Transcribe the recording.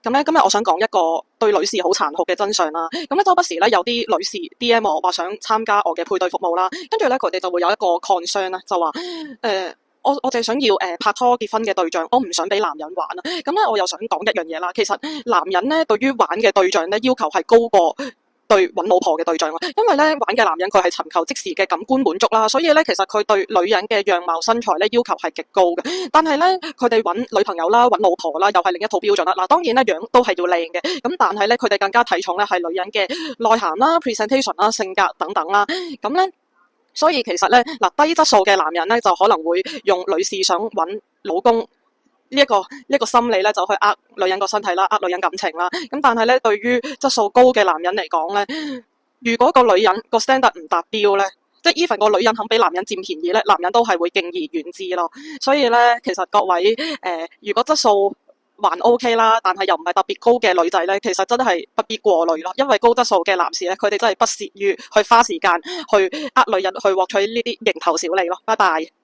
咁咧，今日我想講一個對女士好殘酷嘅真相啦。咁咧，周不時咧有啲女士 DM 我話想參加我嘅配對服務啦，跟住咧佢哋就會有一個 concern 啦，就話我淨係想要拍拖結婚嘅對象，我唔想俾男人玩啊。咁咧，我又想講一樣嘢啦。其實男人咧對於玩嘅對象咧要求係高過對揾老婆嘅對象，因為咧玩嘅男人佢係尋求即時嘅感官滿足啦，所以咧其實佢對女人嘅樣貌身材咧要求係極高嘅。但係咧佢哋揾女朋友啦、揾老婆啦，又係另一套標準啦。嗱，當然咧樣都係要靚嘅，咁但係咧佢哋更加睇重咧係女人嘅內涵啦、presentation 啦、性格等等啦，咁咧。所以其實咧，低質素嘅男人咧就可能會用女士想揾老公呢一個心理咧，就去呃女人個身體啦，呃女人感情啦。咁但係咧，對於質素高嘅男人嚟講咧，如果個女人個 standard 唔達標咧，即係 even 個女人肯俾男人佔便宜咧，男人都係會敬而遠之咯。所以咧，其實各位如果質素還 OK 啦，但係又唔係特別高嘅女仔咧，其實真係不必過濾咯，因為高質素嘅男士咧，佢哋真係不屑於去花時間去呃女人去獲取呢啲蠅頭小利咯。拜拜。